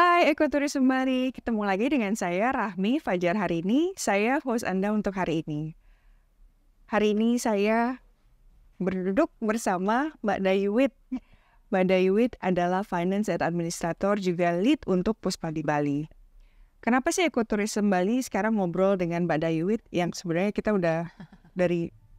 Hai ekoturis Sembari, ketemu lagi dengan saya Rahmi Fajar hari ini. Saya host Anda untuk hari ini. Hari ini saya berduduk bersama Mbak Dayuwit. Mbak Dayuwit adalah Finance and Administrator juga lead untuk Puspa di Bali. Kenapa sih ekoturism Bali sekarang ngobrol dengan Mbak Dayuwit yang sebenarnya kita udah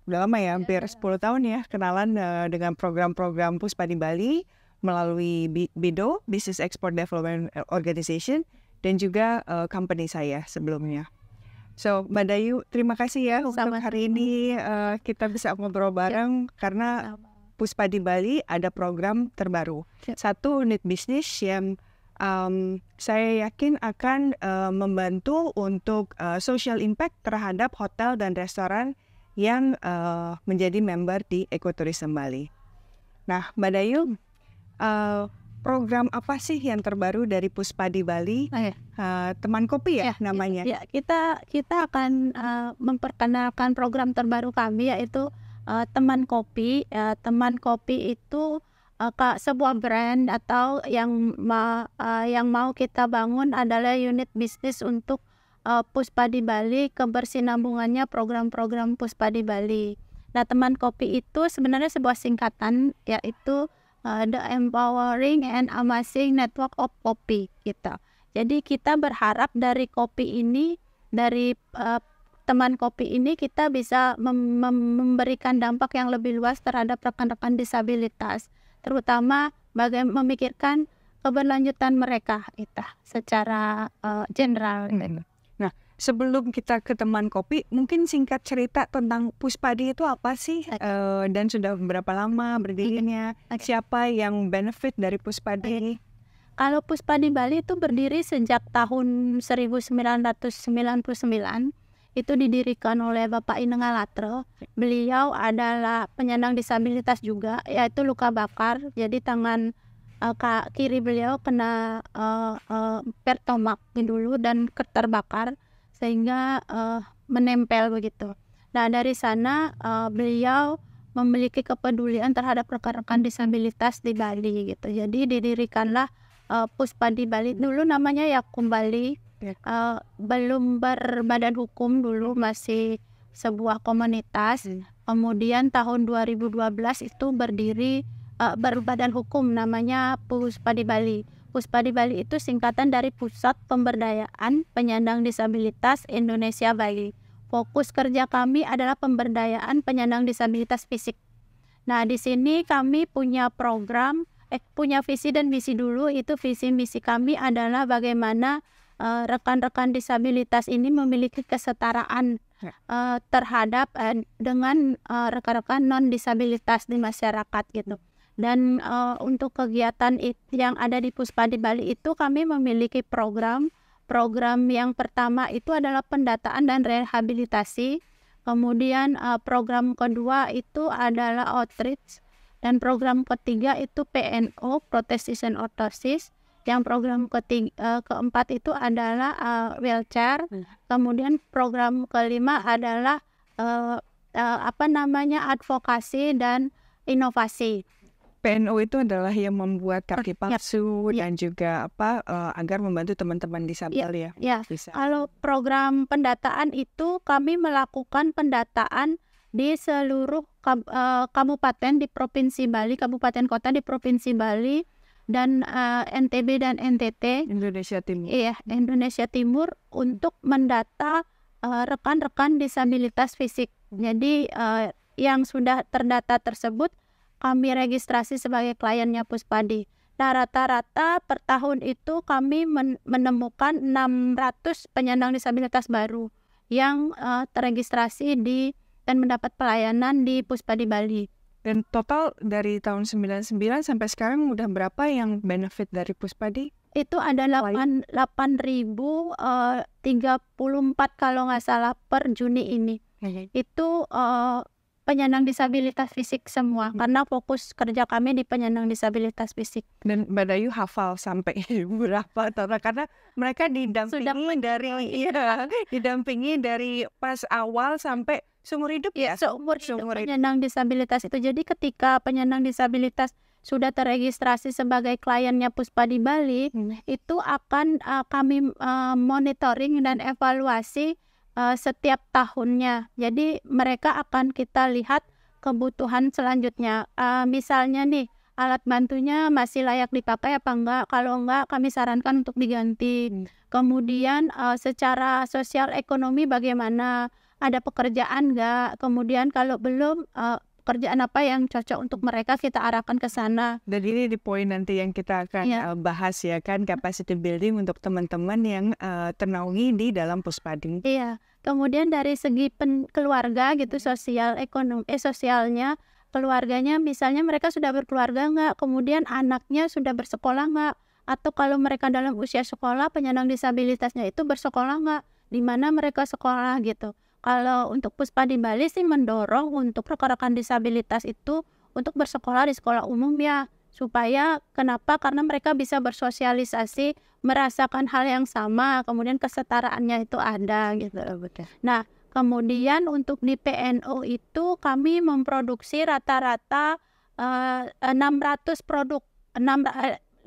lama ya, hampir 10 tahun ya kenalan dengan program-program Puspa di Bali melalui BIDO, Business Export Development Organization, dan juga company saya sebelumnya. So, Mbak Dayu, terima kasih ya untuk hari ini kita bisa ngobrol bareng karena Puspa di Bali ada program terbaru. Satu unit bisnis yang saya yakin akan membantu untuk social impact terhadap hotel dan restoran yang menjadi member di Ekoturism Bali. Nah, Mbak Dayu, program apa sih yang terbaru dari Puspa di Bali? Teman Kopi ya namanya? Ya, kita akan memperkenalkan program terbaru kami yaitu Teman Kopi. Teman Kopi itu sebuah brand atau yang mau kita bangun adalah unit bisnis untuk Puspa di Bali, kebersinambungannya program-program Puspa di Bali. Nah, Teman Kopi itu sebenarnya sebuah singkatan yaitu The Empowering and Amazing Network of Kopi gitu. Jadi kita berharap dari kopi ini, dari Teman Kopi ini kita bisa memberikan dampak yang lebih luas terhadap rekan-rekan disabilitas, terutama memikirkan keberlanjutan mereka itu secara general. Nah, sebelum kita ke Teman Kopi, mungkin singkat cerita tentang Puspadi itu apa sih? Dan sudah berapa lama berdirinya? Siapa yang benefit dari Puspadi? Kalau Puspa di Bali itu berdiri sejak tahun 1999. Itu didirikan oleh Bapak Ineng Alatre. Beliau adalah penyandang disabilitas juga, yaitu luka bakar. Jadi tangan kiri beliau kena pertomak dulu dan terbakar sehingga menempel begitu. Nah, dari sana beliau memiliki kepedulian terhadap rekan-rekan disabilitas di Bali gitu. Jadi didirikanlah Puspa di Bali. Dulu namanya Yakum Bali. Belum berbadan hukum, dulu masih sebuah komunitas. Kemudian tahun 2012 itu berdiri berbadan hukum namanya Puspa di Bali. Puspa di Bali itu singkatan dari Pusat Pemberdayaan Penyandang Disabilitas Indonesia Bali. Fokus kerja kami adalah pemberdayaan penyandang disabilitas fisik. Nah, di sini kami punya program, punya visi dan misi dulu. Itu visi misi kami adalah bagaimana rekan-rekan disabilitas ini memiliki kesetaraan terhadap dengan rekan-rekan non disabilitas di masyarakat gitu. Dan untuk kegiatan yang ada di Puspa di Bali itu kami memiliki program yang pertama itu adalah pendataan dan rehabilitasi. Kemudian program kedua itu adalah outreach, dan program ketiga itu PNO, Prosthesis and Orthosis. Yang program keempat itu adalah wheelchair. Kemudian program kelima adalah advokasi dan inovasi. PNO itu adalah yang membuat kaki palsu dan juga agar membantu teman-teman disabel ya. Bisa. Kalau program pendataan itu kami melakukan pendataan di seluruh kabupaten di Provinsi Bali, kabupaten kota di Provinsi Bali, dan NTB dan NTT, Indonesia Timur. Iya, Indonesia Timur, untuk mendata rekan-rekan disabilitas fisik. Jadi yang sudah terdata tersebut kami registrasi sebagai kliennya Puspadi. Nah, rata-rata per tahun itu kami menemukan 600 penyandang disabilitas baru yang terregistrasi dan mendapat pelayanan di Puspa di Bali. Dan total dari tahun 99 sampai sekarang udah berapa yang benefit dari Puspadi? Itu ada 8.034 kalau nggak salah per Juni ini. Itu penyandang disabilitas fisik semua, karena fokus kerja kami di penyandang disabilitas fisik. Dan Mbak Dayu hafal sampai berapa total, karena mereka didampingi dari pas awal sampai seumur hidup ya, seumur hidup penyandang disabilitas itu. Jadi ketika penyandang disabilitas sudah terregistrasi sebagai kliennya Puspa di Bali, itu akan kami monitoring dan evaluasi setiap tahunnya. Jadi mereka akan kita lihat kebutuhan selanjutnya. Misalnya nih, alat bantunya masih layak dipakai apa enggak? Kalau enggak, kami sarankan untuk diganti. Kemudian secara sosial ekonomi bagaimana? Ada pekerjaan enggak? Kemudian kalau belum, pekerjaan apa yang cocok untuk mereka, kita arahkan ke sana. Dan ini di poin nanti yang kita akan bahas ya kan, capacity building untuk teman-teman yang ternaungi di dalam Puspadi. Iya. Kemudian dari segi keluarga gitu, sosial ekonomi sosialnya, keluarganya misalnya mereka sudah berkeluarga nggak, kemudian anaknya sudah bersekolah nggak, atau kalau mereka dalam usia sekolah, penyandang disabilitasnya itu bersekolah nggak, di mana mereka sekolah gitu. Kalau untuk Puspa di Bali sih mendorong untuk rekan-rekan disabilitas itu untuk bersekolah di sekolah umum ya, supaya kenapa? Karena mereka bisa bersosialisasi, merasakan hal yang sama, kemudian kesetaraannya itu ada gitu. Nah, kemudian untuk di PNO itu kami memproduksi rata-rata 600 produk, 550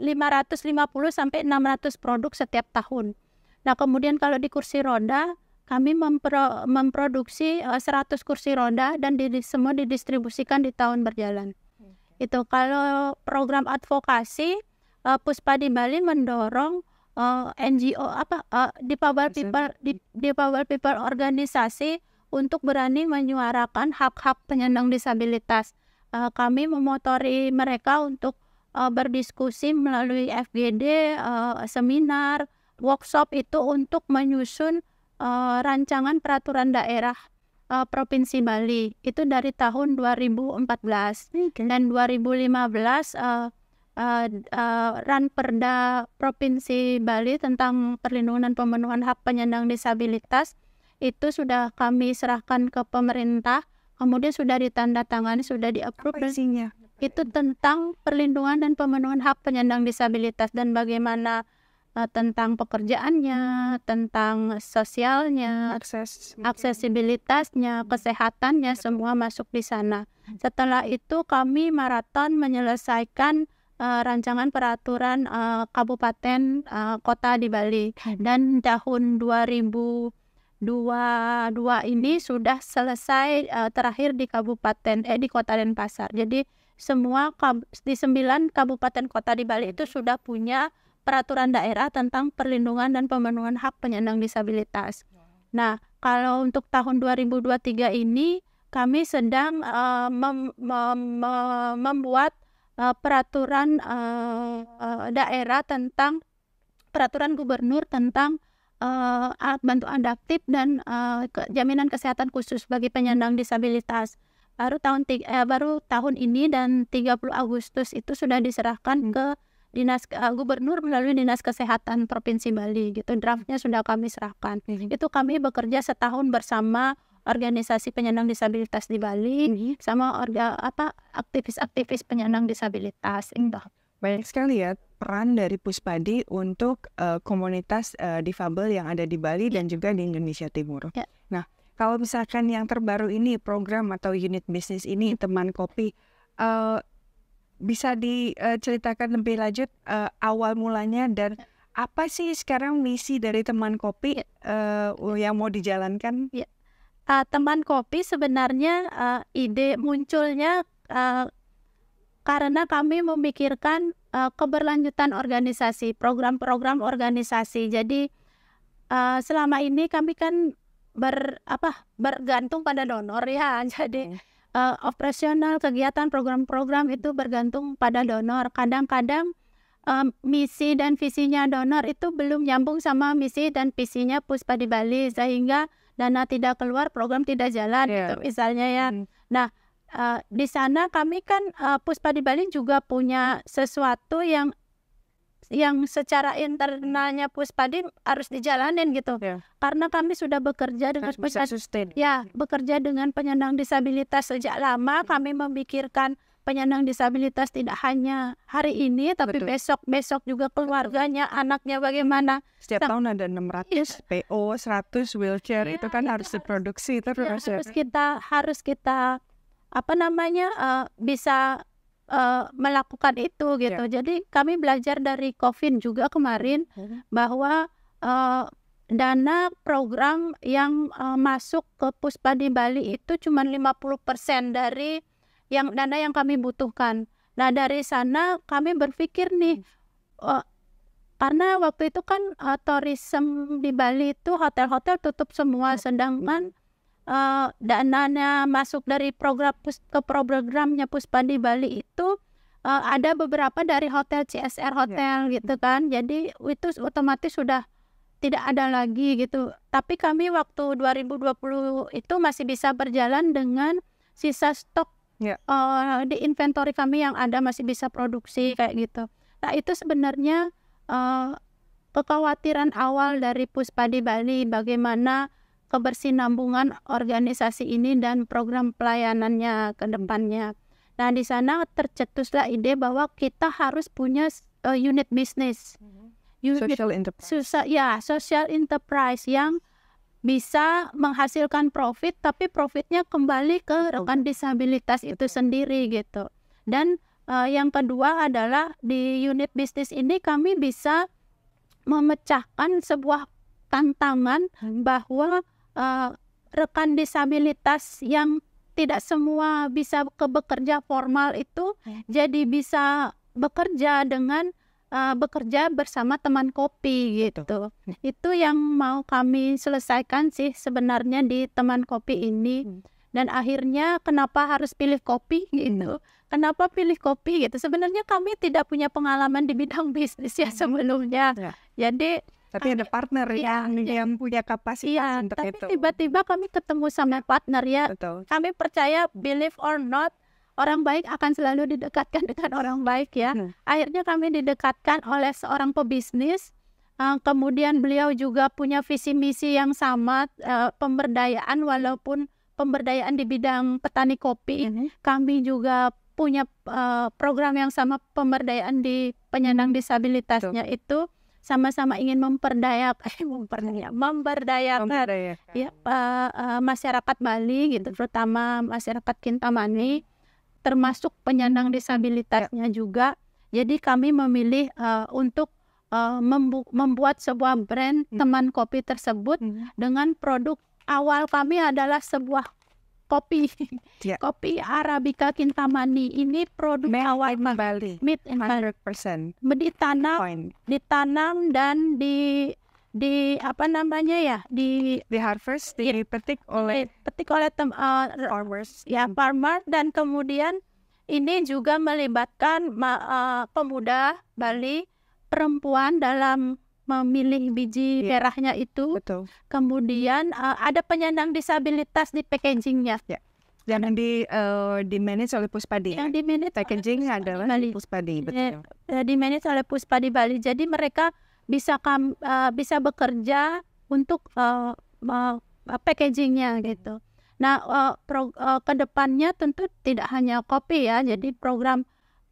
sampai 600 produk setiap tahun. Nah, kemudian kalau di kursi roda, kami memproduksi 100 kursi roda dan semua didistribusikan di tahun berjalan. Itu kalau program advokasi, Puspa di Bali mendorong NGO Difabel People organisasi untuk berani menyuarakan hak-hak penyandang disabilitas. Kami memotori mereka untuk berdiskusi melalui FGD, seminar, workshop itu untuk menyusun rancangan peraturan daerah Provinsi Bali. Itu dari tahun 2014 dan 2015 Ranperda Provinsi Bali tentang perlindungan dan pemenuhan hak penyandang disabilitas itu sudah kami serahkan ke pemerintah, kemudian sudah ditandatangani, sudah di-approve. Itu tentang perlindungan dan pemenuhan hak penyandang disabilitas dan bagaimana tentang pekerjaannya, tentang sosialnya, aksesibilitasnya, kesehatannya, semua masuk di sana. Setelah itu kami maraton menyelesaikan rancangan peraturan kabupaten kota di Bali, dan tahun 2022 ini sudah selesai terakhir di di Kota Denpasar. Jadi semua di 9 kabupaten kota di Bali itu sudah punya peraturan daerah tentang perlindungan dan pemenuhan hak penyandang disabilitas. Nah, kalau untuk tahun 2023 ini kami sedang membuat peraturan daerah tentang peraturan gubernur tentang alat bantu adaptif dan jaminan kesehatan khusus bagi penyandang disabilitas. Baru tahun ini dan 30 Agustus itu sudah diserahkan ke Dinas Gubernur melalui Dinas Kesehatan Provinsi Bali gitu. Draftnya sudah kami serahkan. Itu kami bekerja setahun bersama organisasi penyandang disabilitas di Bali sama aktivis-aktivis penyandang disabilitas. Banyak sekali ya peran dari Puspadi untuk komunitas difabel yang ada di Bali dan juga di Indonesia Timur. Nah, kalau misalkan yang terbaru ini program atau unit bisnis ini Teman Kopi, bisa diceritakan lebih lanjut awal mulanya dan apa sih sekarang misi dari Teman Kopi yang mau dijalankan? Teman Kopi sebenarnya ide munculnya karena kami memikirkan keberlanjutan organisasi, program-program organisasi. Jadi selama ini kami kan bergantung pada donor ya. Jadi operasional kegiatan program-program itu bergantung pada donor. Kadang-kadang misi dan visinya donor itu belum nyambung sama misi dan visinya Puspa di Bali, sehingga dana tidak keluar, program tidak jalan gitu misalnya ya. Nah, di sana kami kan Puspa di Bali juga punya sesuatu yang secara internalnya Puspadi harus dijalanin gitu. Karena kami sudah bekerja dengan bekerja dengan penyandang disabilitas sejak lama. Kami memikirkan penyandang disabilitas tidak hanya hari ini, tapi besok juga keluarganya, anaknya bagaimana. Setiap tahun ada 600 PO, 100 wheelchair, itu kan harus diproduksi terus. Harus kita bisa melakukan itu gitu. Jadi kami belajar dari COVID juga kemarin bahwa dana program yang masuk ke Puspadi Bali itu cuma 50% dari dana yang kami butuhkan. Nah, dari sana kami berpikir nih, karena waktu itu kan tourism di Bali itu hotel-hotel tutup semua, sedangkan dananya masuk dari programnya Puspadi Bali itu ada beberapa dari hotel CSR hotel gitu kan. Jadi itu otomatis sudah tidak ada lagi gitu. Tapi kami waktu 2020 itu masih bisa berjalan dengan sisa stok di inventory kami yang ada, masih bisa produksi kayak gitu. Nah, itu sebenarnya kekhawatiran awal dari Puspadi Bali, bagaimana kebersinambungan organisasi ini dan program pelayanannya ke depannya. Nah, di sana tercetuslah ide bahwa kita harus punya unit bisnis. Social enterprise. Social enterprise yang bisa menghasilkan profit, tapi profitnya kembali ke rekan disabilitas itu sendiri gitu. Dan yang kedua adalah di unit bisnis ini kami bisa memecahkan sebuah tantangan bahwa rekan disabilitas yang tidak semua bisa bekerja formal itu jadi bisa bekerja dengan bekerja bersama teman kopi gitu. Itu yang mau kami selesaikan sih sebenarnya di teman kopi ini. Dan akhirnya kenapa harus pilih kopi gitu? Kenapa pilih kopi gitu? Sebenarnya kami tidak punya pengalaman di bidang bisnis ya sebelumnya. Jadi tapi ada partner yang punya kapasitas untuk tapi itu. Tiba-tiba kami ketemu sama partner ya. Betul. Kami percaya, believe or not, orang baik akan selalu didekatkan dengan orang baik ya. Akhirnya kami didekatkan oleh seorang pebisnis. Kemudian beliau juga punya visi misi yang sama, pemberdayaan, walaupun pemberdayaan di bidang petani kopi. Kami juga punya program yang sama, pemberdayaan di penyandang disabilitasnya itu. Sama-sama ingin memberdayakan masyarakat Bali gitu, terutama masyarakat Kintamani, termasuk penyandang disabilitasnya juga. Jadi kami memilih untuk membuat sebuah brand teman kopi tersebut dengan produk awal kami adalah sebuah kopi kopi Arabica Kintamani. Ini produk awal Bali, made in Bali, 100% ditanam dan di apa namanya ya, di harvest, dipetik oleh farmers farmer, dan kemudian ini juga melibatkan pemuda Bali, perempuan dalam memilih biji merahnya itu. Betul. Kemudian ada penyandang disabilitas di packagingnya. Yang di manage oleh Puspadi. Yang di manage packaging adalah Bali. Puspadi, betul. Di manage oleh Puspadi Bali. Jadi mereka bisa bekerja untuk packagingnya gitu. Nah, kedepannya tentu tidak hanya kopi ya. Jadi program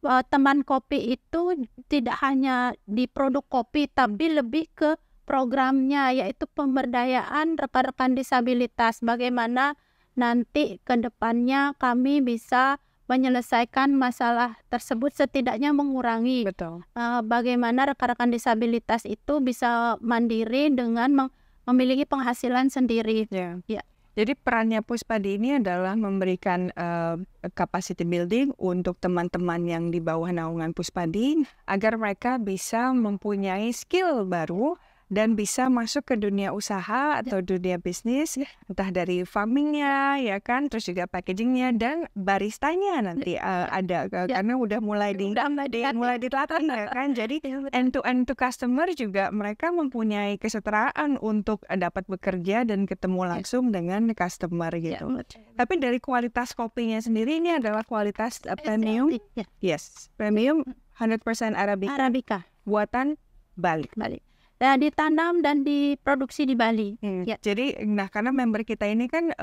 teman kopi itu tidak hanya di produk kopi, tapi lebih ke programnya, yaitu pemberdayaan rekan-rekan disabilitas. Bagaimana nanti ke depannya kami bisa menyelesaikan masalah tersebut, setidaknya mengurangi. Betul. Bagaimana rekan-rekan disabilitas itu bisa mandiri dengan memiliki penghasilan sendiri. Jadi perannya Puspadi ini adalah memberikan capacity building untuk teman-teman yang di bawah naungan Puspadi agar mereka bisa mempunyai skill baru dan bisa masuk ke dunia usaha atau dunia bisnis, entah dari farmingnya ya kan, terus juga packagingnya dan baristanya nanti ada karena udah mulai dilatih ya kan. Jadi end to customer juga mereka mempunyai kesetaraan untuk dapat bekerja dan ketemu langsung dengan customer gitu. Tapi dari kualitas kopinya sendiri ini adalah kualitas premium. Premium 100% Arabica buatan Bali. Ditanam dan diproduksi di Bali. Jadi, karena member kita ini kan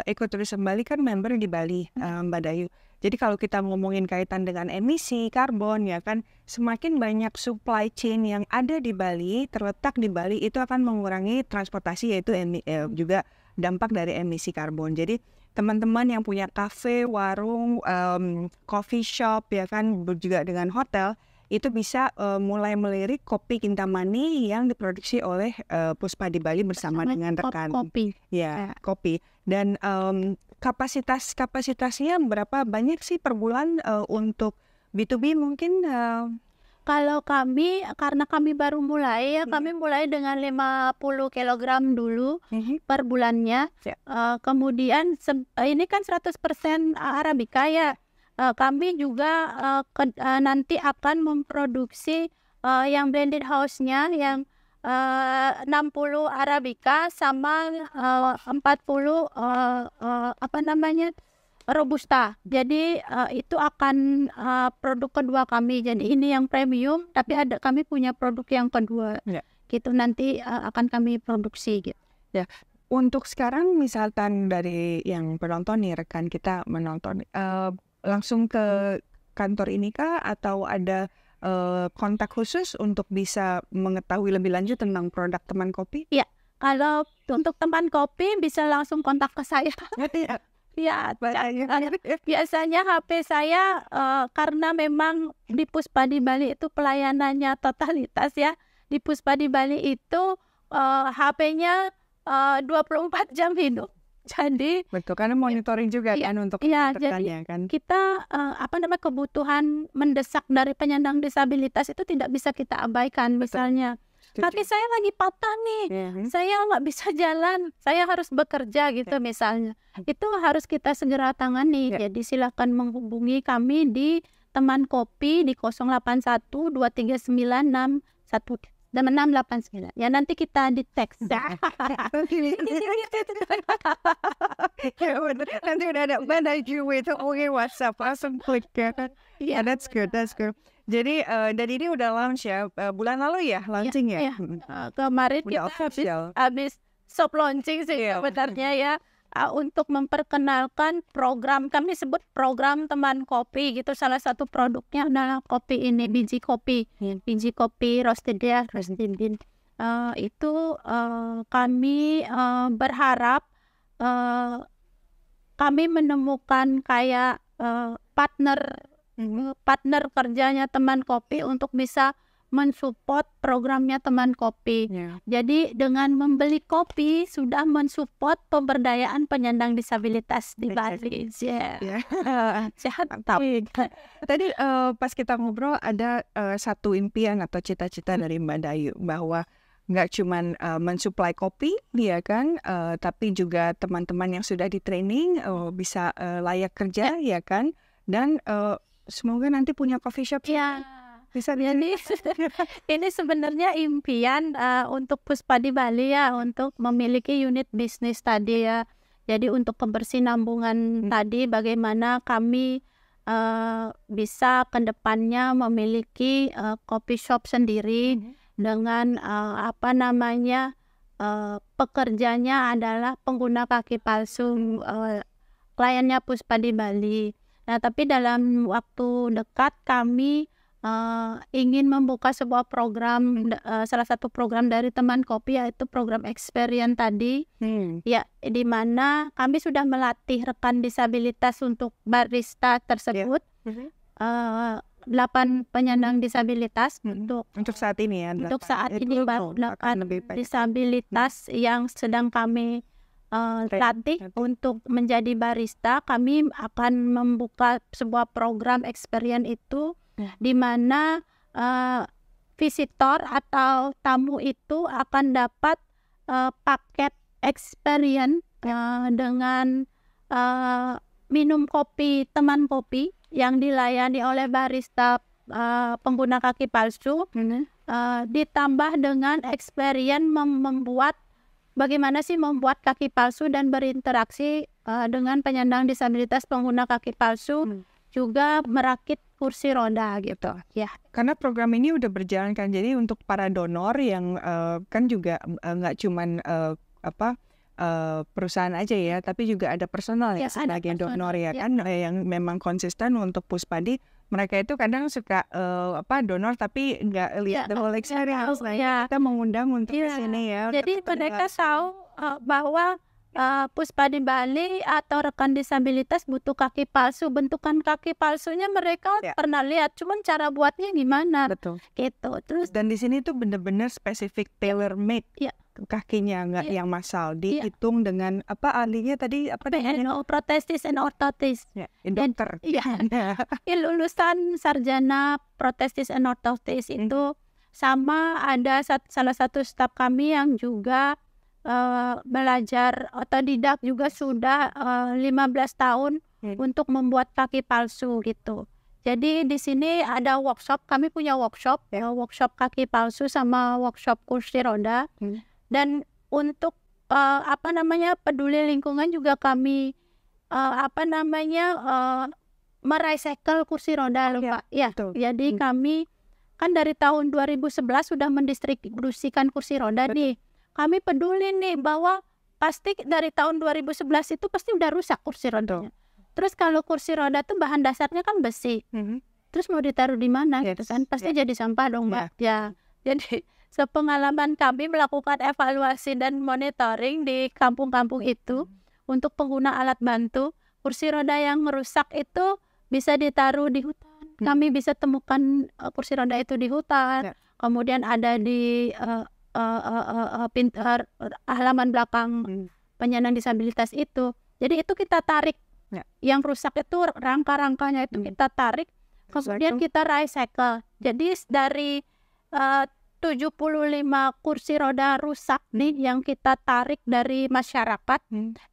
Ekoturism Bali kan member di Bali, Mbak Dayu. Jadi kalau kita ngomongin kaitan dengan emisi karbon ya kan, semakin banyak supply chain yang ada di Bali, terletak di Bali, itu akan mengurangi transportasi, yaitu juga dampak dari emisi karbon. Jadi teman-teman yang punya kafe, warung, coffee shop ya kan, juga dengan hotel, itu bisa mulai melirik kopi Kintamani yang diproduksi oleh Puspa di Bali bersama dengan rekan. Kopi. Ya, kopi. Dan kapasitasnya berapa banyak sih per bulan untuk B2B mungkin? Kalau kami, karena kami baru mulai ya, kami mulai dengan 50 kilogram dulu per bulannya. Kemudian ini kan 100% Arabica ya. Kami juga nanti akan memproduksi yang blended house-nya yang 60 Arabica sama 40 Robusta. Jadi itu akan produk kedua kami. Jadi ini yang premium, tapi kami punya produk yang kedua. Gitu nanti akan kami produksi gitu. Ya. Untuk sekarang misalkan dari yang penonton nih, rekan kita menonton, langsung ke kantor ini kah atau ada kontak khusus untuk bisa mengetahui lebih lanjut tentang produk teman kopi? Iya, kalau untuk teman kopi bisa langsung kontak ke saya. Ya, biasanya HP saya karena memang di Puspa di Bali itu pelayanannya totalitas ya. Di Puspa di Bali itu HP-nya 24 jam hidup. Jadi betul, karena monitoring juga kan untuk rekannya kan. Kita kebutuhan mendesak dari penyandang disabilitas itu tidak bisa kita abaikan. Misalnya kaki saya lagi patah nih, saya nggak bisa jalan, saya harus bekerja gitu misalnya. Itu harus kita segera tangani. Jadi silakan menghubungi kami di Teman Kopi di 081 239 689. Ya nanti kita di teks. Ya benar. Nanti udah ada Badajuwit itu WhatsApp langsung klik ya kan. Yeah, that's good. Jadi dan ini udah launch ya bulan lalu ya launching ya. Kemarin kita habis soft launching sih sebenarnya ya. Untuk memperkenalkan program, kami sebut program teman kopi gitu. Salah satu produknya adalah kopi ini, biji kopi roasted bean. Itu kami berharap kami menemukan kayak partner kerjanya teman kopi untuk bisa mensupport programnya teman kopi. Jadi dengan membeli kopi sudah mensupport pemberdayaan penyandang disabilitas di Bali. Sehat. Tadi pas kita ngobrol ada satu impian atau cita-cita dari Mbak Dayu bahwa nggak cuman mensuplai kopi, ya kan, tapi juga teman-teman yang sudah di training bisa layak kerja, ya kan, dan semoga nanti punya coffee shop. Bisa jadi ini sebenarnya impian untuk Puspa di Bali ya, untuk memiliki unit bisnis tadi ya. Jadi untuk kebersinambungan tadi, bagaimana kami bisa ke depannya memiliki coffee shop sendiri dengan pekerjanya adalah pengguna kaki palsu, kliennya Puspa di Bali. Nah, tapi dalam waktu dekat kami ingin membuka sebuah program, salah satu program dari teman kopi, yaitu program experience tadi, ya, di mana kami sudah melatih rekan disabilitas untuk barista tersebut, 8 penyandang disabilitas untuk saat ini ya. Untuk saat ini baru 8 disabilitas yang sedang kami latih untuk menjadi barista. Kami akan membuka sebuah program experience itu, di mana visitor atau tamu itu akan dapat paket experience dengan minum kopi teman kopi yang dilayani oleh barista pengguna kaki palsu, ditambah dengan experience membuat bagaimana sih membuat kaki palsu dan berinteraksi dengan penyandang disabilitas pengguna kaki palsu, juga merakit kursi roda gitu ya. Karena program ini udah berjalan kan, jadi untuk para donor yang kan juga nggak cuman perusahaan aja ya, tapi juga ada personal ya sebagai donor ya kan, yang memang konsisten untuk Puspadi. Mereka itu kadang suka donor tapi nggak lihat the whole experience. Kita mengundang untuk kesini ya. Jadi mereka tahu bahwa Puspa di Bali atau rekan disabilitas butuh kaki palsu, bentukan kaki palsunya mereka pernah lihat, cuman cara buatnya gimana Betul. gitu. Terus Dan di sini tuh bener-bener spesifik tailor made kakinya, nggak yang massal, dihitung dengan apa ahlinya tadi apa namanya? Prosthesis and orthotis. Dokter. Lulusan sarjana prosthesis and orthotis itu, sama ada salah satu staf kami yang juga belajar otodidak juga sudah 15 tahun untuk membuat kaki palsu gitu. Jadi di sini ada workshop, kami punya workshop workshop kaki palsu sama workshop kursi roda. Dan untuk peduli lingkungan juga kami merecycle kursi roda loh Pak. Ya, jadi kami kan dari tahun 2011 sudah mendistribusikan kursi roda nih. Kami peduli nih bahwa pasti dari tahun 2011 itu pasti udah rusak kursi rodanya. Terus kalau kursi roda tuh bahan dasarnya kan besi. Terus mau ditaruh di mana gitu kan? Pasti jadi sampah dong Mbak. Ya. Jadi sepengalaman kami melakukan evaluasi dan monitoring di kampung-kampung itu untuk pengguna alat bantu, kursi roda yang rusak itu bisa ditaruh di hutan. Kami bisa temukan kursi roda itu di hutan. Kemudian ada di halaman belakang penyandang disabilitas itu. Jadi itu kita tarik. Yang rusak itu rangka-rangkanya itu kita tarik. Kemudian kita recycle. Jadi dari 75 kursi roda rusak nih yang kita tarik dari masyarakat,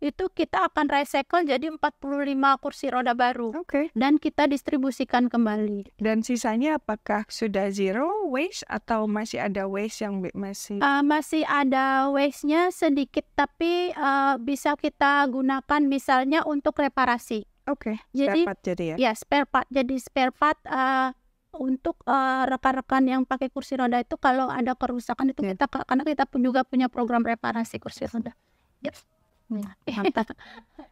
itu kita akan recycle jadi 45 kursi roda baru. Dan kita distribusikan kembali. Dan sisanya apakah sudah zero waste atau masih ada waste yang masih? Masih ada waste-nya sedikit, tapi bisa kita gunakan misalnya untuk reparasi. Jadi spare part jadi ya? Ya, spare part. Jadi spare part untuk rekan-rekan yang pakai kursi roda itu kalau ada kerusakan itu kita, karena kita pun juga punya program reparasi kursi roda. Mantap.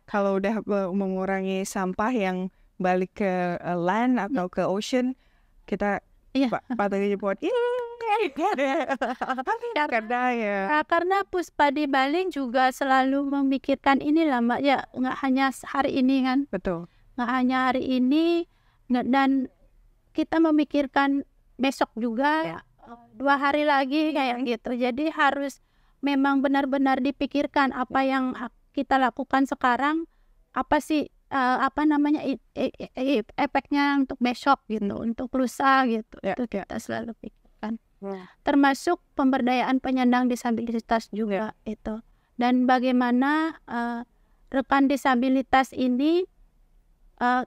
Kalau udah mengurangi sampah yang balik ke land atau ke ocean, kita patuhi buat karena Puspa di Bali juga selalu memikirkan inilah Mbak, ya nggak hanya hari ini kan. Betul. Nggak hanya hari ini, dan kita memikirkan besok juga, 2 hari lagi kayak gitu. Jadi harus memang benar-benar dipikirkan apa yang kita lakukan sekarang, apa sih efeknya untuk besok gitu, untuk lusa gitu. Itu kita selalu pikirkan. Termasuk pemberdayaan penyandang disabilitas juga itu. Dan bagaimana rekan disabilitas ini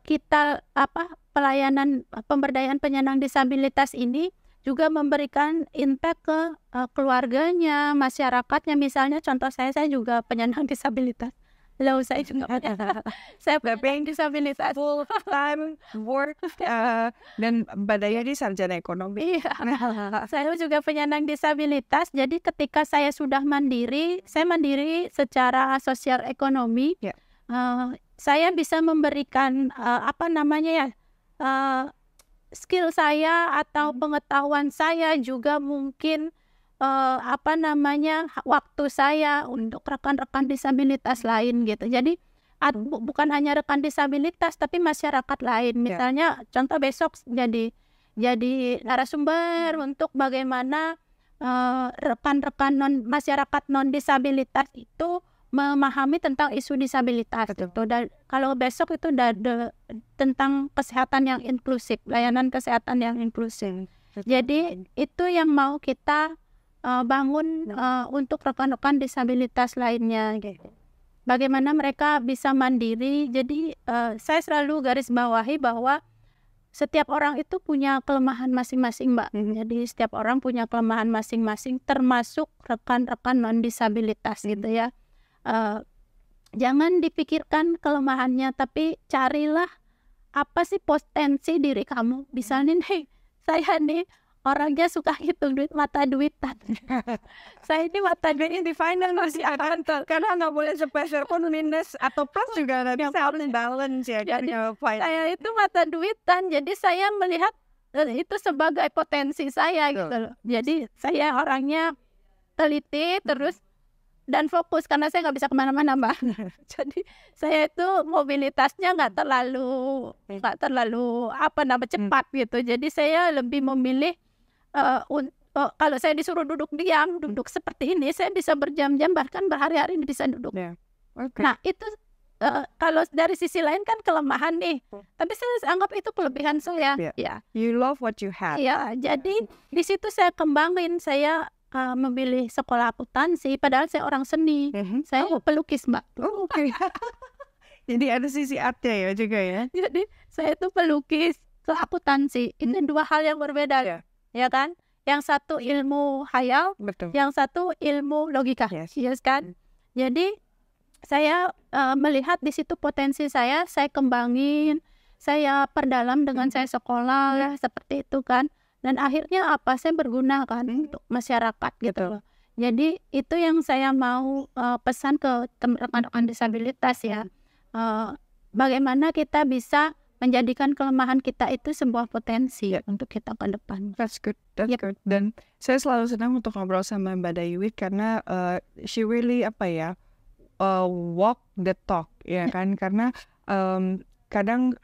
kita pelayanan pemberdayaan penyandang disabilitas ini juga memberikan impact ke keluarganya, masyarakatnya. Misalnya contoh saya juga penyandang disabilitas. Lalu saya juga saya penyandang disabilitas, full time work dan badanya di sarjana ekonomi. Saya juga penyandang disabilitas. Jadi ketika saya sudah mandiri, saya mandiri secara sosial ekonomi. Saya bisa memberikan skill saya atau pengetahuan saya, juga mungkin waktu saya untuk rekan-rekan disabilitas lain gitu. Jadi bukan hanya rekan disabilitas tapi masyarakat lain. Misalnya contoh besok jadi narasumber untuk bagaimana rekan-rekan masyarakat non disabilitas itu memahami tentang isu disabilitas gitu. Dan kalau besok itu tentang kesehatan yang inklusif, layanan kesehatan yang inklusif. Jadi itu yang mau kita bangun untuk rekan-rekan disabilitas lainnya gitu. Bagaimana mereka bisa mandiri. Jadi saya selalu garis bawahi bahwa setiap orang itu punya kelemahan masing-masing Mbak. Jadi setiap orang punya kelemahan masing-masing, termasuk rekan-rekan non disabilitas gitu ya. Jangan dipikirkan kelemahannya, tapi carilah apa sih potensi diri kamu. Misalnya nih, saya nih orangnya suka hitung duit, mata duitan. Saya ini mata duitnya di final masih akan karena nggak boleh sepeser pun minus atau plus juga nanti harus balance ya. Jadi saya itu mata duitan, jadi saya melihat itu sebagai potensi saya gitu loh. Jadi saya orangnya teliti, terus dan fokus karena saya nggak bisa kemana-mana Mbak. Jadi saya itu mobilitasnya nggak terlalu cepat gitu. Jadi saya lebih memilih kalau saya disuruh duduk seperti ini, saya bisa berjam-jam bahkan berhari-hari bisa duduk. Okay. Nah itu kalau dari sisi lain kan kelemahan nih, tapi saya anggap itu kelebihan saya. Ya. You love what you have. Ya, jadi di situ saya kembangin. Saya memilih sekolah akuntansi, padahal saya orang seni. Saya pelukis Mbak. Okay. Jadi ada sisi artnya ya juga ya. Jadi saya itu pelukis ke akuntansi. Itu dua hal yang berbeda, ya kan? Yang satu ilmu khayal, betul. Yang satu ilmu logika, yes kan? Jadi saya melihat di situ potensi saya kembangin, saya perdalam dengan saya sekolah seperti itu kan, dan akhirnya saya berguna kan untuk masyarakat gitu loh. Jadi itu yang saya mau pesan ke rekan-rekan disabilitas ya, bagaimana kita bisa menjadikan kelemahan kita itu sebuah potensi untuk kita ke depan. That's good. Dan saya selalu senang untuk ngobrol sama Mbak Dayuit karena she really walk the talk ya kan, karena kadang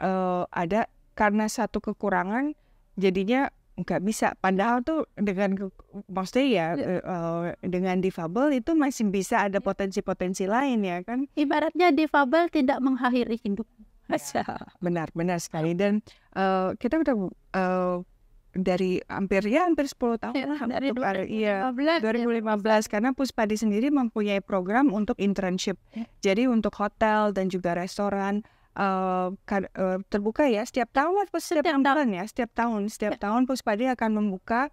ada karena satu kekurangan jadinya nggak bisa, padahal tuh maksudnya ya dengan difabel itu masih bisa ada potensi-potensi lain ya kan. Ibaratnya difabel tidak mengakhiri hidup. Benar sekali. Dan kita udah dari hampir 10 tahun dari 2015 karena Puspadi sendiri mempunyai program untuk internship. Jadi untuk hotel dan juga restoran terbuka ya setiap tahun setiap tahun Puspadi akan membuka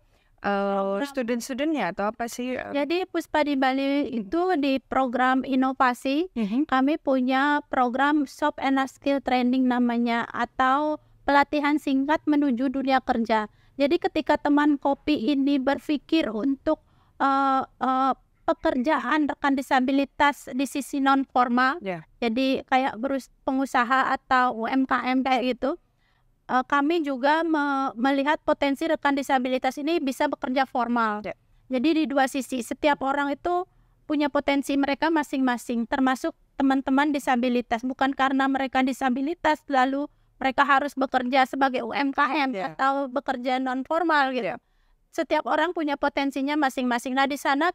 student-studentnya atau apa sih? Jadi Puspadi Bali itu di program inovasi kami punya program Soft and Skill Training namanya, atau pelatihan singkat menuju dunia kerja. Jadi ketika teman kopi ini berpikir untuk pekerjaan rekan disabilitas di sisi non formal, jadi kayak pengusaha atau UMKM kayak gitu, kami juga melihat potensi rekan disabilitas ini bisa bekerja formal. Jadi di dua sisi, setiap orang itu punya potensi mereka masing-masing, termasuk teman-teman disabilitas. Bukan karena mereka disabilitas lalu mereka harus bekerja sebagai UMKM atau bekerja non formal gitu. Setiap orang punya potensinya masing-masing. Nah di sana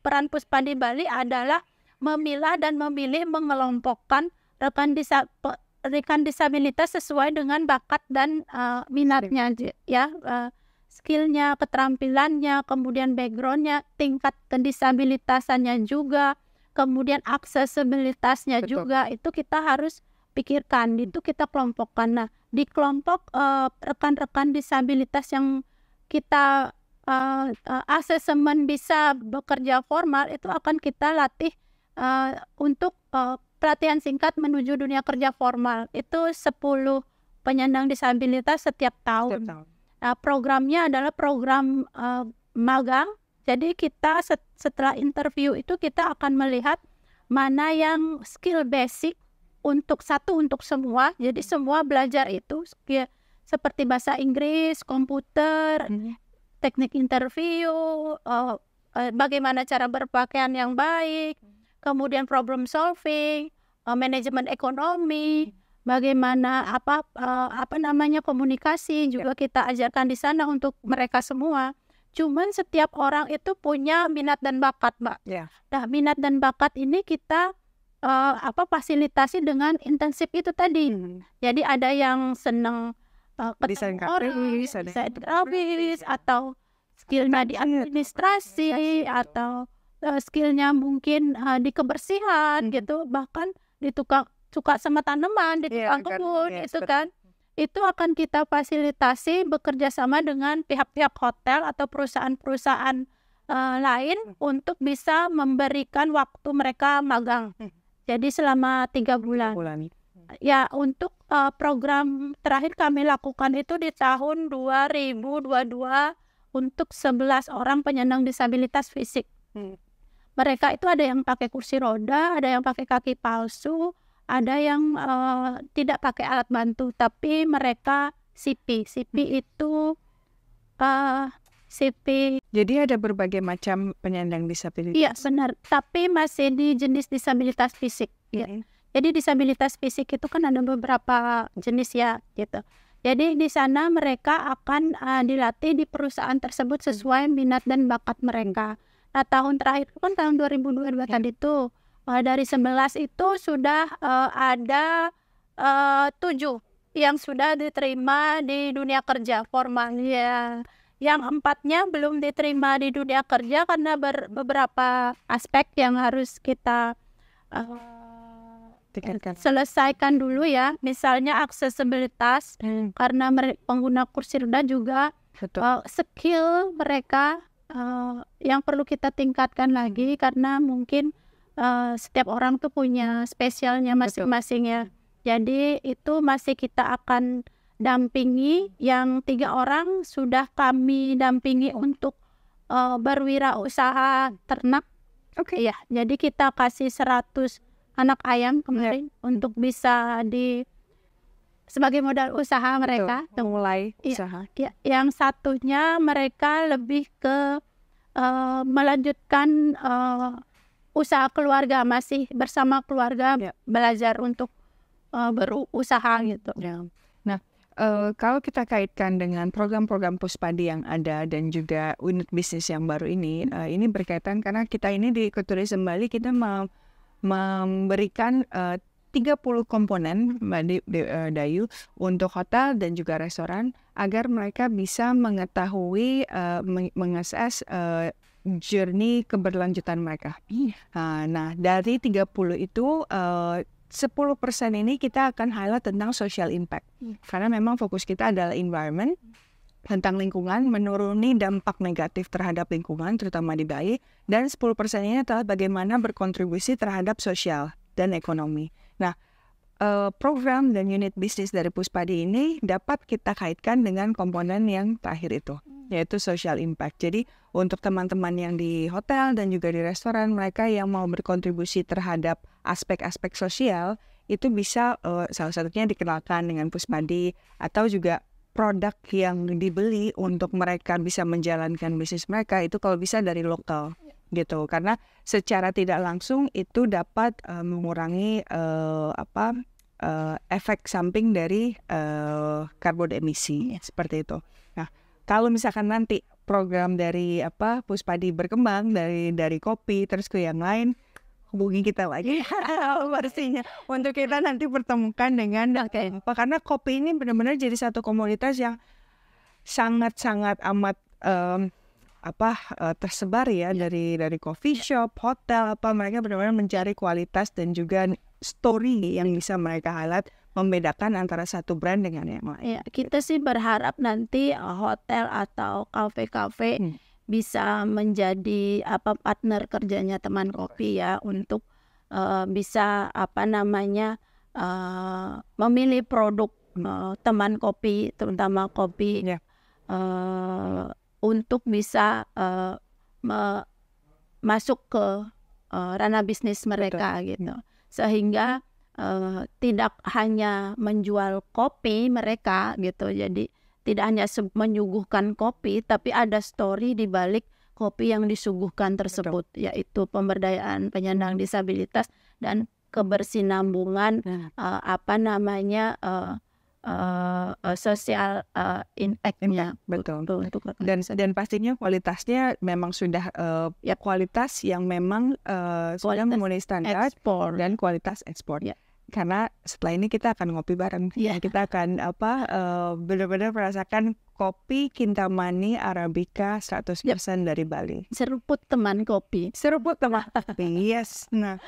peran Puspadi Bali adalah memilah dan memilih mengelompokkan rekan disabilitas sesuai dengan bakat dan minatnya ya, skillnya, keterampilannya, kemudian backgroundnya, tingkat kedisabilitasannya juga, kemudian aksesibilitasnya juga, itu kita harus pikirkan, itu kita kelompokkan. Nah di kelompok rekan-rekan disabilitas yang kita asesmen bisa bekerja formal, itu akan kita latih untuk pelatihan singkat menuju dunia kerja formal. Itu 10 penyandang disabilitas setiap tahun. Programnya adalah program magang. Jadi kita setelah interview itu kita akan melihat mana yang skill basic untuk semua. Jadi semua belajar itu seperti bahasa Inggris, komputer, teknik interview, bagaimana cara berpakaian yang baik, kemudian problem solving, manajemen ekonomi, bagaimana komunikasi juga kita ajarkan di sana untuk mereka semua. Cuman setiap orang itu punya minat dan bakat, Mbak. Nah, minat dan bakat ini kita fasilitasi dengan intensif itu tadi. Jadi ada yang senang desain grafis, atau skillnya di administrasi, atau skillnya mungkin di kebersihan gitu, bahkan suka sama tanaman di tukang kebun itu kan. Itu akan kita fasilitasi bekerja sama dengan pihak-pihak hotel atau perusahaan-perusahaan lain untuk bisa memberikan waktu mereka magang. Jadi selama 3 bulan. Ya, untuk program terakhir kami lakukan itu di tahun 2022 untuk 11 orang penyandang disabilitas fisik. Mereka itu ada yang pakai kursi roda, ada yang pakai kaki palsu, ada yang tidak pakai alat bantu, tapi mereka CP. CP itu sipil. Jadi ada berbagai macam penyandang disabilitas. Iya benar, tapi masih di jenis disabilitas fisik. Ya. Jadi disabilitas fisik itu kan ada beberapa jenis ya gitu. Jadi di sana mereka akan dilatih di perusahaan tersebut sesuai minat dan bakat mereka. Nah tahun terakhir itu kan tahun 2022 tadi tuh dari 11 itu sudah ada 7 yang sudah diterima di dunia kerja formal ya. Yang 4-nya belum diterima di dunia kerja karena beberapa aspek yang harus kita selesaikan dulu ya. Misalnya aksesibilitas karena pengguna kursi roda juga skill mereka yang perlu kita tingkatkan lagi karena mungkin setiap orang tuh punya spesialnya masing-masing ya. Jadi itu masih kita akan dampingi. Yang 3 orang sudah kami dampingi untuk berwirausaha ternak. Ya, jadi kita kasih 100 anak ayam kemarin untuk bisa sebagai modal usaha mereka. Mulai usaha. Ya, yang satunya mereka lebih ke melanjutkan usaha keluarga, masih bersama keluarga belajar untuk berusaha gitu. Nah, kalau kita kaitkan dengan program-program Puspadi yang ada dan juga unit bisnis yang baru ini berkaitan karena kita ini di Ekoturism Bali kita memberikan 30 komponen Mbak Dayu untuk hotel dan juga restoran agar mereka bisa mengetahui mengakses journey keberlanjutan mereka. Nah, dari 30 itu 10% ini kita akan highlight tentang social impact. Karena memang fokus kita adalah environment, tentang lingkungan, menuruni dampak negatif terhadap lingkungan, terutama di Bali. Dan 10% ini adalah bagaimana berkontribusi terhadap sosial dan ekonomi. Nah, program dan unit bisnis dari Puspadi ini dapat kita kaitkan dengan komponen yang terakhir itu, yaitu social impact. Jadi untuk teman-teman yang di hotel dan juga di restoran, mereka yang mau berkontribusi terhadap aspek-aspek sosial, itu bisa salah satunya dikenalkan dengan Puspadi atau juga produk yang dibeli untuk mereka bisa menjalankan bisnis mereka itu kalau bisa dari lokal gitu. Karena secara tidak langsung itu dapat mengurangi efek samping dari karbon emisi seperti itu. Nah, kalau misalkan nanti program dari Puspadi berkembang dari kopi terus ke yang lain, hubungi kita lagi versinya untuk kita nanti pertemukan dengan karena kopi ini benar-benar jadi satu komoditas yang sangat-sangat amat tersebar ya dari coffee shop, hotel mereka benar-benar mencari kualitas dan juga story yang bisa mereka highlight membedakan antara satu brand dengan yang lain. Ya, kita sih berharap nanti hotel atau kafe-kafe bisa menjadi partner kerjanya teman kopi ya untuk bisa memilih produk teman kopi, terutama kopi untuk bisa masuk ke ranah bisnis mereka gitu, sehingga tidak hanya menjual kopi mereka gitu, jadi tidak hanya menyuguhkan kopi, tapi ada story di balik kopi yang disuguhkan tersebut, yaitu pemberdayaan penyandang disabilitas dan kebersinambungan sosial impact-nya. Betul. Dan pastinya kualitasnya memang sudah kualitas yang memang sudah memenuhi standar dan kualitas ekspor. Karena setelah ini kita akan ngopi bareng. Kita akan benar-benar merasakan kopi Kintamani Arabica 100% dari Bali. Seruput teman kopi. Yes. Nah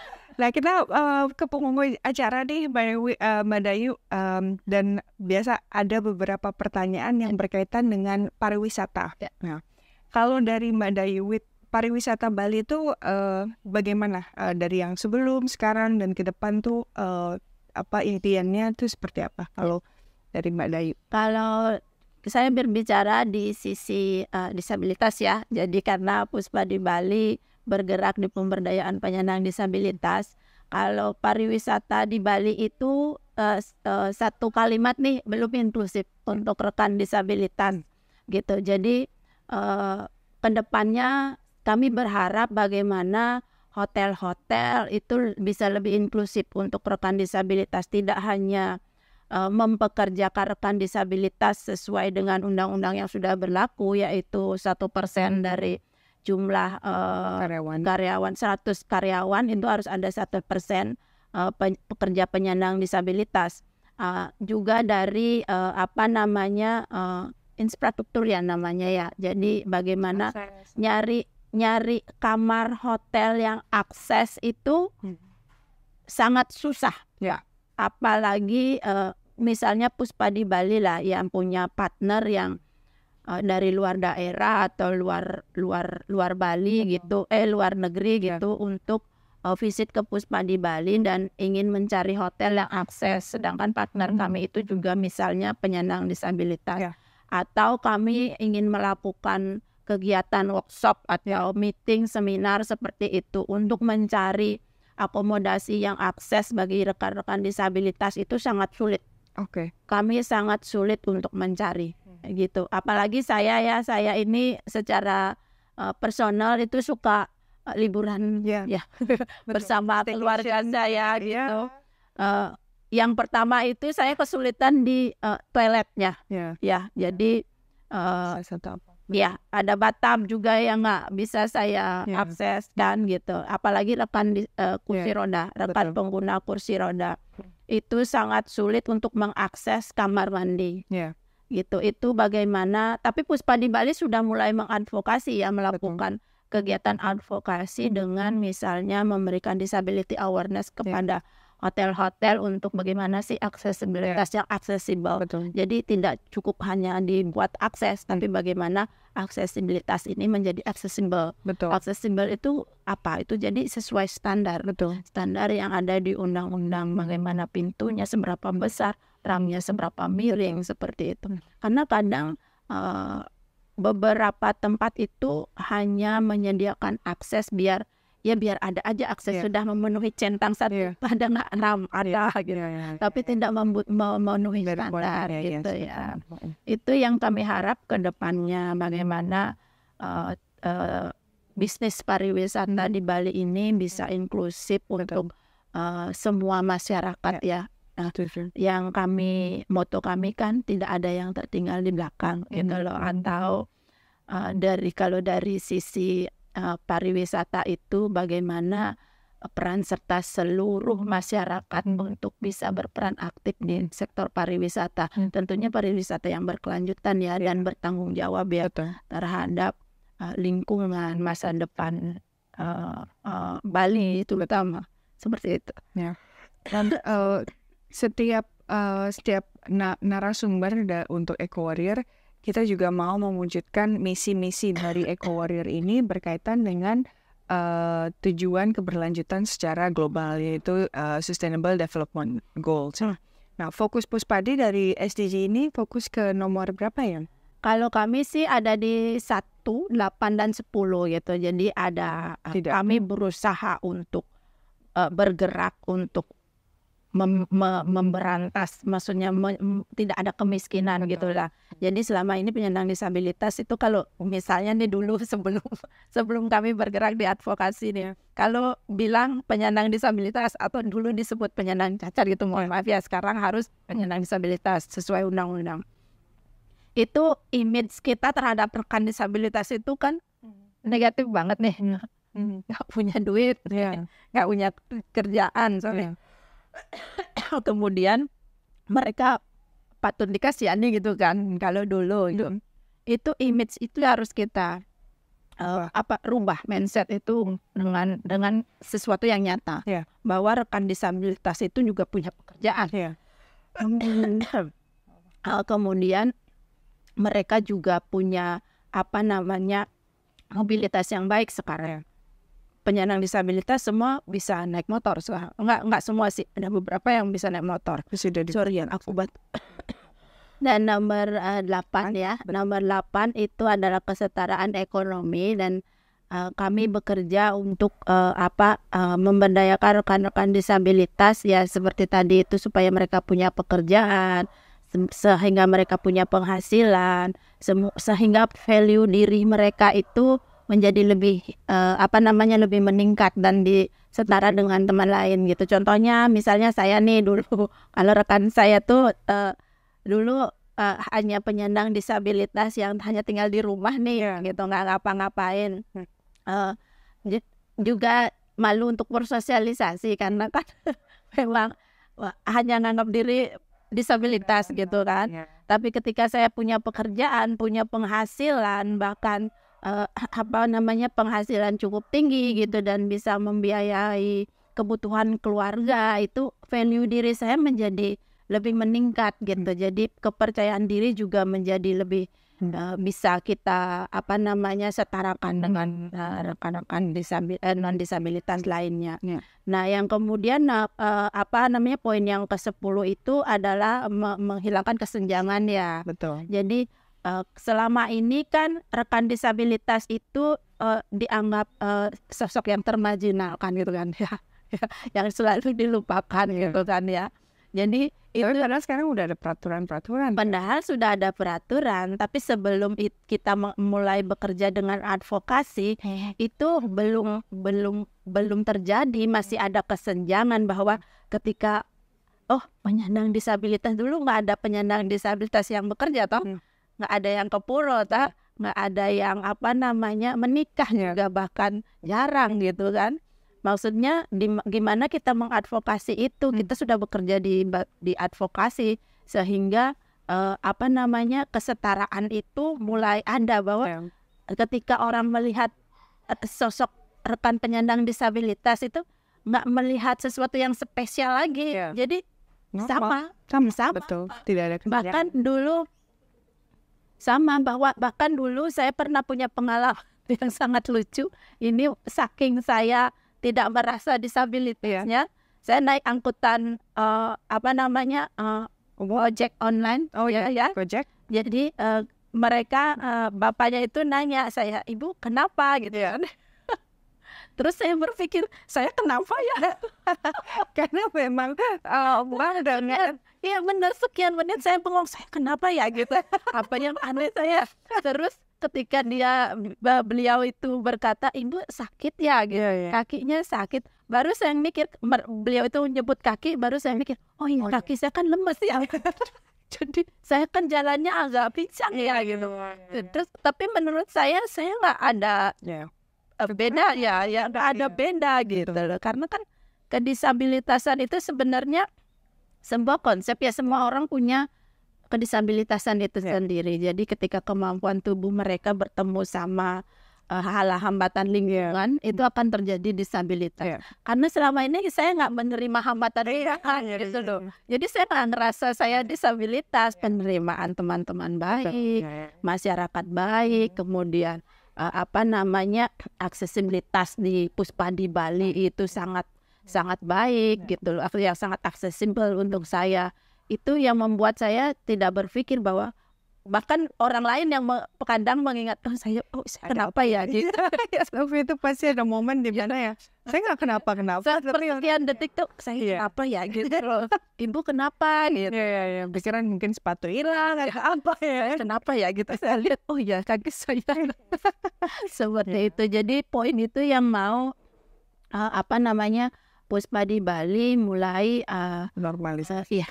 kita ke penghujung acara nih Mbak Dayu, dan biasa ada beberapa pertanyaan yang berkaitan dengan pariwisata. Nah, kalau dari Mbak Dayu, pariwisata Bali itu bagaimana dari yang sebelum, sekarang dan ke depan tuh impiannya tuh seperti apa kalau dari Mbak Dayu? Kalau saya berbicara di sisi disabilitas ya, jadi karena Puspadi Bali bergerak di pemberdayaan penyandang disabilitas. Kalau pariwisata di Bali itu satu kalimat nih belum inklusif untuk rekan disabilitas gitu. Jadi kedepannya kami berharap bagaimana hotel-hotel itu bisa lebih inklusif untuk rekan disabilitas, tidak hanya mempekerjakan rekan disabilitas sesuai dengan undang-undang yang sudah berlaku, yaitu 1% dari jumlah karyawan 100 karyawan itu harus ada 1% pekerja penyandang disabilitas. Juga dari infrastruktur ya namanya ya. Jadi bagaimana nyari kamar hotel yang akses itu sangat susah. Ya. Apalagi misalnya Puspa di Bali lah yang punya partner yang dari luar daerah atau luar Bali gitu, luar negeri gitu untuk visit ke Puspa di Bali dan ingin mencari hotel yang akses, sedangkan partner kami itu juga misalnya penyandang disabilitas. Atau kami ingin melakukan kegiatan workshop atau meeting seminar seperti itu untuk mencari akomodasi yang akses bagi rekan-rekan disabilitas itu sangat sulit. Kami sangat sulit untuk mencari gitu. Apalagi saya ini secara personal itu suka liburan bersama keluarga saya gitu. Yang pertama itu saya kesulitan di toiletnya. Jadi ada bathtub juga yang nggak bisa saya akses dan gitu. Apalagi rekan kursi roda, rekan pengguna kursi roda itu sangat sulit untuk mengakses kamar mandi. Gitu. Itu bagaimana? Tapi Puspa di Bali sudah mulai mengadvokasi melakukan kegiatan advokasi dengan misalnya memberikan disability awareness kepada hotel-hotel untuk bagaimana sih aksesibilitas yang aksesibel. Jadi tidak cukup hanya dibuat akses, tapi bagaimana aksesibilitas ini menjadi aksesibel. Aksesibel itu apa? Itu jadi sesuai standar. Standar yang ada di undang-undang, bagaimana pintunya seberapa besar, ramnya seberapa miring, seperti itu. Karena kadang beberapa tempat itu hanya menyediakan akses biar ada aja akses, sudah memenuhi centang satu, pada nggak ram ada gitu. Tapi tidak memenuhi standar gitu ya. Itu yang kami harap ke depannya, bagaimana bisnis pariwisata di Bali ini bisa inklusif untuk semua masyarakat ya. Yang moto kami kan tidak ada yang tertinggal di belakang gitu loh. Atau kalau dari sisi pariwisata itu bagaimana peran serta seluruh masyarakat untuk bisa berperan aktif di sektor pariwisata. Tentunya pariwisata yang berkelanjutan dan bertanggung jawab terhadap lingkungan masa depan Bali terutama, seperti itu. Dan setiap narasumber untuk Eco Warrior, kita juga mau mewujudkan misi-misi dari Eco Warrior ini berkaitan dengan tujuan keberlanjutan secara global, yaitu Sustainable Development Goals. Nah, fokus Puspadi dari SDG ini fokus ke nomor berapa ya? Kalau kami sih ada di 1, 8, dan 10 gitu. Jadi kami berusaha untuk bergerak untuk memberantas, maksudnya tidak ada kemiskinan gitu lah. Jadi selama ini penyandang disabilitas itu, kalau misalnya nih dulu sebelum kami bergerak di advokasi nih, kalau bilang penyandang disabilitas atau dulu disebut penyandang cacat gitu, mohon maaf ya, sekarang harus penyandang disabilitas sesuai undang-undang. Itu image kita terhadap rekan disabilitas itu kan negatif banget nih. Nggak punya duit, nggak punya kerjaan soalnya. Kemudian mereka patut dikasihani gitu kan. Kalau dulu itu image itu harus kita rubah mindset itu dengan sesuatu yang nyata, bahwa rekan disabilitas itu juga punya pekerjaan. Kemudian mereka juga punya mobilitas yang baik sekarang. Penyandang disabilitas semua bisa naik motor, enggak semua sih, ada beberapa yang bisa naik motor. Dan nomor 8 nomor 8 itu adalah kesetaraan ekonomi, dan kami bekerja untuk memberdayakan rekan-rekan disabilitas seperti tadi itu, supaya mereka punya pekerjaan, sehingga mereka punya penghasilan, sehingga value diri mereka itu menjadi lebih lebih meningkat dan setara dengan teman lain gitu. Contohnya misalnya saya nih dulu kalau rekan saya tuh dulu hanya penyandang disabilitas yang hanya tinggal di rumah nih gitu, nggak ngapa-ngapain. Juga malu untuk bersosialisasi karena kan memang hanya nganggap diri disabilitas gitu kan. Tapi ketika saya punya pekerjaan, punya penghasilan, bahkan penghasilan cukup tinggi gitu dan bisa membiayai kebutuhan keluarga, itu value diri saya menjadi lebih meningkat gitu. Jadi kepercayaan diri juga menjadi lebih bisa kita setarakan dengan rekan-rekan non disabilitas lainnya. Nah, yang kemudian poin yang ke-10 itu adalah menghilangkan kesenjangan ya. Betul. Jadi selama ini kan rekan disabilitas itu dianggap sosok yang termarginalkan gitu kan ya. Yang selalu dilupakan gitu kan ya. Jadi itu padahal sekarang udah ada peraturan-peraturan. Padahal sudah ada peraturan, tapi sebelum kita mulai bekerja dengan advokasi itu belum terjadi, masih ada kesenjangan bahwa ketika penyandang disabilitas dulu nggak ada penyandang disabilitas yang bekerja nggak ada yang ke puro nggak ada yang menikah juga bahkan jarang gitu kan. Maksudnya gimana kita mengadvokasi itu, kita sudah bekerja di advokasi sehingga kesetaraan itu mulai ada bahwa ketika orang melihat sosok rekan penyandang disabilitas itu nggak melihat sesuatu yang spesial lagi, jadi sama. Betul, tidak ada bahkan dulu saya pernah punya pengalaman yang sangat lucu. Ini saking saya tidak merasa disabilitasnya, saya naik angkutan ojek online. Gojek. Jadi mereka bapaknya itu nanya saya, "Ibu kenapa?" gitu kan. Terus saya berpikir, saya kenapa ya? Karena memang uang dengan benar, sekian menit saya bengong, saya kenapa ya gitu. Apa yang aneh saya. Terus ketika beliau itu berkata, "Ibu sakit ya?" gitu. Kakinya sakit. Baru saya mikir, beliau itu menyebut kaki, baru saya mikir, oh iya, kaki saya kan lemes ya. Jadi saya kan jalannya agak pincang ya gitu. Terus tapi menurut saya nggak ada beda nggak ada beda gitu loh. Karena kan kedisabilitasan itu sebenarnya sebuah konsep ya, semua orang punya kedisabilitasan itu sendiri. Jadi ketika kemampuan tubuh mereka bertemu sama hambatan lingkungan, itu akan terjadi disabilitas. Karena selama ini saya nggak menerima hambatan lingkungan gitu loh. Jadi saya nggak ngerasa saya disabilitas. Penerimaan teman-teman baik, masyarakat baik, kemudian aksesibilitas di Puspadi Bali itu sangat baik gitu loh, yang sangat aksesibel untuk saya. Itu yang membuat saya tidak berpikir bahwa bahkan orang lain yang kadang mengingatkan saya, saya kenapa ya gitu. Tapi itu pasti ada momen di mana saya nggak kenapa sekian detik tuh saya kenapa ya gitu loh. Ibu kenapa gitu. Pikiran mungkin sepatu hilang apa kenapa ya gitu. Saya lihat kaki saya seperti itu. Jadi poin itu yang mau Puspadi Bali mulai normalisasi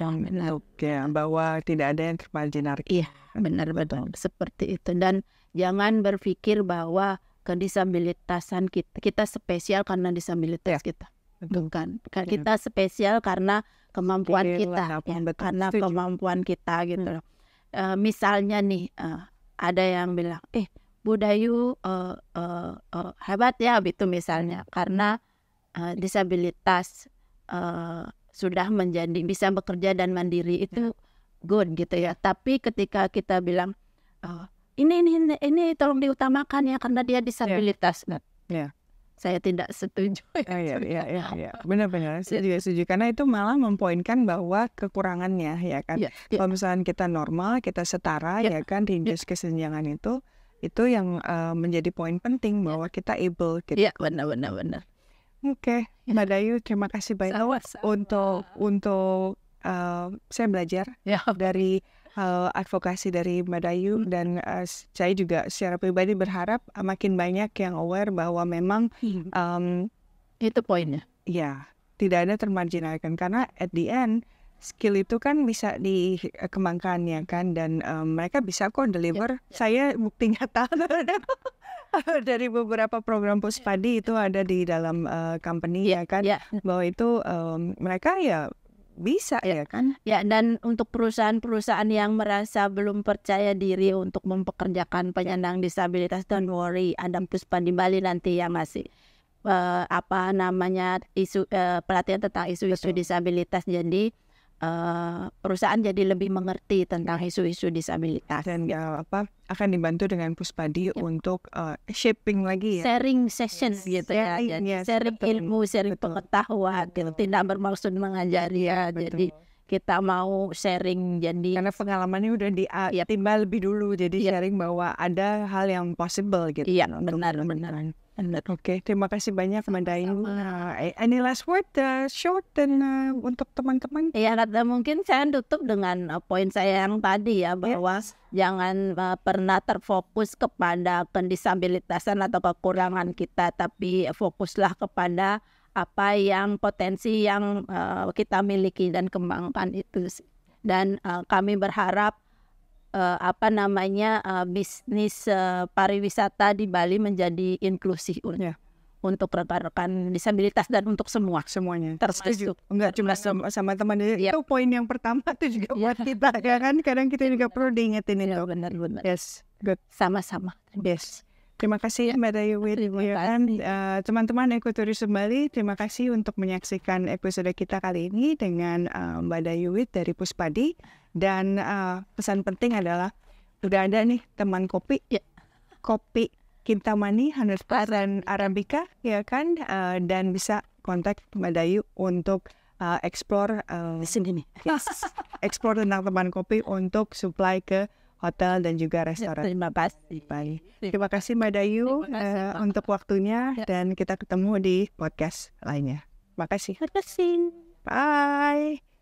bahwa tidak ada yang termarginalisasi. Iya, benar seperti itu. Dan jangan berpikir bahwa kedisabilitasan kita spesial karena disabilitas kita. Bukan. Kita spesial karena kemampuan kita, karena kemampuan kita gitu. Misalnya nih ada yang bilang, Bu Dayu hebat ya gitu misalnya, karena disabilitas sudah menjadi bisa bekerja dan mandiri, itu good gitu ya. Tapi ketika kita bilang ini tolong diutamakan ya karena dia disabilitas, saya tidak setuju. Benar-benar setuju karena itu malah mempoinkan bahwa kekurangannya ya kan. Kalau misalnya kita normal, kita setara ya kan, reduce kesenjangan itu yang menjadi poin penting bahwa kita able gitu. Iya, benar. Oke, Mbak Dayu, terima kasih banyak untuk saya belajar Ya. dari advokasi dari Mbak Dayu dan saya juga secara pribadi berharap makin banyak yang aware bahwa memang Itu poinnya. ya tidak ada termarginalkan karena at the end skill itu kan bisa dikembangkan ya kan dan mereka bisa kok deliver. Saya bukti nyata dari beberapa program Puspadi itu ada di dalam company ya kan Ya. bahwa itu mereka ya bisa ya kan. Ya, dan untuk perusahaan-perusahaan yang merasa belum percaya diri untuk mempekerjakan penyandang disabilitas, don't worry, ada Puspadi Bali nanti yang ngasih isu pelatihan tentang isu-isu disabilitas. Jadi perusahaan jadi lebih mengerti tentang isu-isu disabilitas. Dan akan dibantu dengan Puspadi untuk shaping lagi ya. Sharing session gitu ya, Sharing, jadi yes, sharing betul. ilmu, sharing Betul. pengetahuan, gitu. Tidak bermaksud mengajari ya. Jadi kita mau sharing, jadi Karena pengalamannya udah ditimbal lebih dulu, jadi sharing bahwa ada hal yang possible gitu. iya, untuk benar. dilakukan. Oke, terima kasih banyak Mbak Dayu. Any last word short dan untuk teman-teman? Ya, mungkin saya tutup dengan poin saya yang tadi ya, bahwa jangan pernah terfokus kepada pendisabilitasan atau kekurangan kita, tapi fokuslah kepada apa yang potensi yang kita miliki dan kembangkan itu. Dan kami berharap bisnis pariwisata di Bali menjadi inklusif untuk rekan-rekan disabilitas dan untuk Semuanya. termasuk. Enggak cuma sama teman. Yep. Itu poin yang pertama itu juga buat kita ya kan. Kadang kita juga perlu diingetin itu. Benar-benar. Yes, good. Sama-sama. Yes. Terima kasih Mbak Dayu. Terima Ya kan? kasih. Teman-teman Ekoturism Bali, terima kasih untuk menyaksikan episode kita kali ini dengan Mbak Dayu dari Puspadi. Dan pesan penting adalah udah ada nih teman kopi, kopi Kintamani 100% Arabica ya kan, dan bisa kontak Mbak Dayu untuk explore Di sini nih. explore tentang teman kopi untuk supply ke hotel dan juga restoran. Terima kasih. Baik. Terima kasih Mbak Dayu Terima kasih, Pak. untuk waktunya dan kita ketemu di podcast lainnya. Makasih. Terima kasih. Bye.